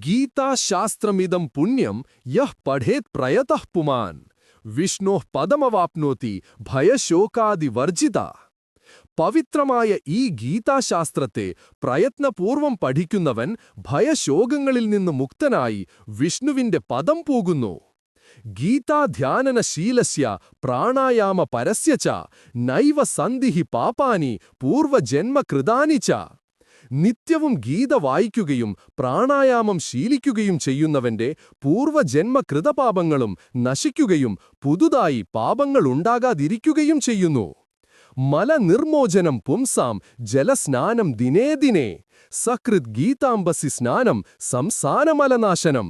गीताशास्त्रमिदं पुण्यं यः पठेत् प्रयतः पुमान् विष्णोः पदमवाप्नोति ഭയശോകാദിവർജിത. പവിത്രമായ ഈ ഗീതാശാസ്ത്രത്തെ പ്രയത്നപൂർവം പഠിക്കുന്നവൻ ഭയശോകങ്ങളിൽ നിന്ന് മുക്തനായി വിഷ്ണുവിന്റെ പദം പോകുന്നു. ഗീതാധ്യാനനശീലസ്യ പ്രാണായാമപരസ്യ ച നൈവ സന്ധിഃ പാപാനി പൂർവജന്മകൃതാനി ച. നിത്യവും ഗീത വായിക്കുകയും പ്രാണായാമം ശീലിക്കുകയും ചെയ്യുന്നവന്റെ പൂർവജന്മകൃതപാപങ്ങളും നശിക്കുകയും പുതുതായി പാപങ്ങളുണ്ടാകാതിരിക്കുകയും ചെയ്യുന്നു. മലനിർമ്മോചനം പുംസാം ജലസ്നാനം ദിനേ ദിനേ സകൃത് ഗീതാംബസി സ്നാനം സംസാരമലനാശനം.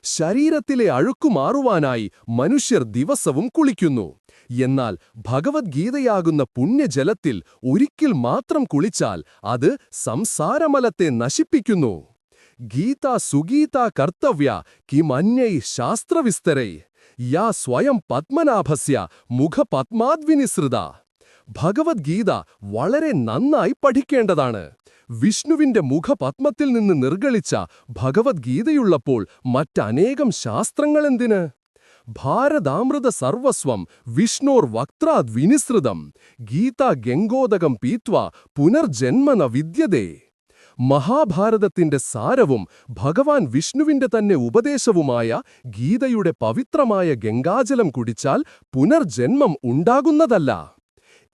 ശരീരത്തിലെ അഴുക്കുമാറുവാനായി മനുഷ്യർ ദിവസവും കുളിക്കുന്നു. എന്നാൽ ഭഗവദ്ഗീതയാകുന്ന പുണ്യജലത്തിൽ ഒരിക്കൽ മാത്രം കുളിച്ചാൽ അത് സംസാരമലത്തെ നശിപ്പിക്കുന്നു. ഗീത സുഗീത കർത്തവ്യ കിമന്യൈ ശാസ്ത്രവിസ്തരൈ യാ സ്വയം പത്മനാഭസ്യ മുഖപത്മാദ്വിനിസൃത. ഭഗവദ്ഗീത വളരെ നന്നായി പഠിക്കേണ്ടതാണ്. വിഷ്ണുവിന്റെ മുഖപത്മത്തിൽ നിന്ന് നിർഗളിച്ച ഭഗവദ്ഗീതയുള്ളപ്പോൾ മറ്റനേകം ശാസ്ത്രങ്ങളെന്തിന്? ഭാരതാമൃത സർവസ്വം വിഷ്ണോർ വക്ത്രാദ് വിനിസൃതം ഗീത ഗംഗോദകം പീത്വാ പുനർജന്മന വിദ്യതേ. മഹാഭാരതത്തിന്റെ സാരവും ഭഗവാൻ വിഷ്ണുവിന്റെ തന്നെ ഉപദേശവുമായ ഗീതയുടെ പവിത്രമായ ഗംഗാജലം കുടിച്ചാൽ പുനർജന്മം ഉണ്ടാകുന്നതല്ല.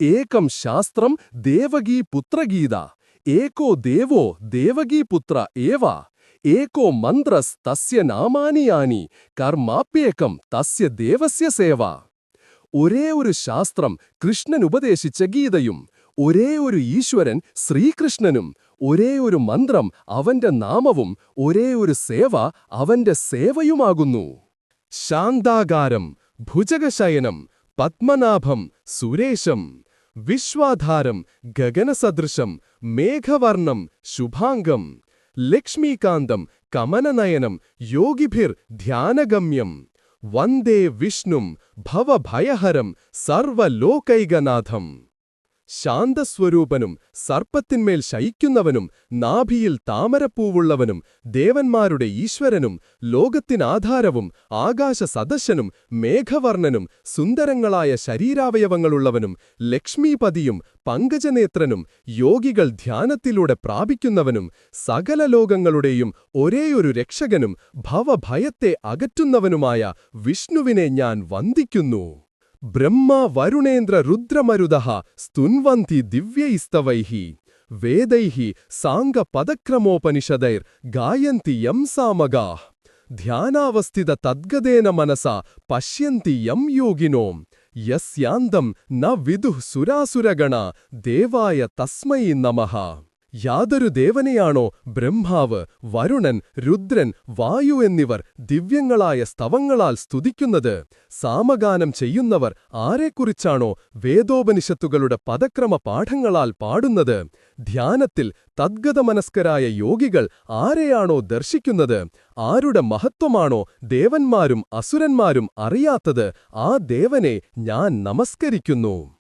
ഏകം ശാസ്ത്രം ദേവകീ പുത്രഗീത. ഏകോ ദേവോ ദേവകീപുത്ര ഏവ. ഏകോ മന്ത്രസ് തസ്യ നാമാനി യാനി കർമാപ്യേകം തസ്യ ദേവസ്യ സേവ. ഒരേ ഒരു ശാസ്ത്രം കൃഷ്ണൻ ഉപദേശിച്ച ഗീതയും ഒരേ ഒരു ഈശ്വരൻ ശ്രീകൃഷ്ണനും ഒരേ ഒരു മന്ത്രം അവന്റെ നാമവും ഒരേ ഒരു സേവ അവന്റെ സേവയുമാകുന്നു. ശാന്താകാരം ഭുജഗശയനം പത്മനാഭം സുരേശം വിശ്വാധാരം ഗഗനസദൃശം മേഘവർണം ശുഭാംഗം ലക്ഷ്മീകാന്തം കമനനയനം യോഗിഭിർ ധ്യാനഗമ്യം വന്ദേ വിഷ്ണും ഭവഭയഹരം സർവലോകൈകനാഥം. ശാന്തസ്വരൂപനും സർപ്പത്തിന്മേൽ ശയിക്കുന്നവനും നാഭിയിൽ താമരപ്പൂവുള്ളവനും ദേവന്മാരുടെ ഈശ്വരനും ലോകത്തിനാധാരവും ആകാശസദസ്യനും മേഘവർണ്ണനും സുന്ദരങ്ങളായ ശരീരാവയവങ്ങളുള്ളവനും ലക്ഷ്മീപതിയും പങ്കജനേത്രനും യോഗികൾ ധ്യാനത്തിലൂടെ പ്രാപിക്കുന്നവനും സകല ലോകങ്ങളുടെയും ഒരേയൊരു രക്ഷകനും ഭവഭയത്തെ അകറ്റുന്നവനുമായ വിഷ്ണുവിനെ ഞാൻ വന്ദിക്കുന്നു. ബ്രഹ്മ വരുണേന്ദ്ര രുദ്രമരുതഃ സ്തുൻവന്തി ദിവ്യൈസ്തവൈഃ വേദൈഃ സാംഗപദക്രമോപനിഷദൈർ ഗായന്തി യം സാമഗാഃ ധ്യാനാവസ്ഥിത തദ്ഗതേന മനസാ പശ്യന്തി യം യോഗിനോ യസ്യാന്തം ന വിദുഃ സുരാസുരഗണാ ദേവായ തസ്മൈ നമഃ. യാതൊരു ദേവനെയാണോ ബ്രഹ്മാവ്, വരുണൻ, രുദ്രൻ, വായു എന്നിവർ ദിവ്യങ്ങളായ സ്തവങ്ങളാൽ സ്തുതിക്കുന്നത്, സാമഗാനം ചെയ്യുന്നവർ ആരെക്കുറിച്ചാണോ വേദോപനിഷത്തുകളുടെ പദക്രമ പാഠങ്ങളാൽ പാടുന്നത്, ധ്യാനത്തിൽ തദ്ഗതമനസ്കരായ യോഗികൾ ആരെയാണോ ദർശിക്കുന്നത്, ആരുടെ മഹത്വമാണോ ദേവന്മാരും അസുരന്മാരും അറിയാത്തത്, ആ ദേവനെ ഞാൻ നമസ്കരിക്കുന്നു.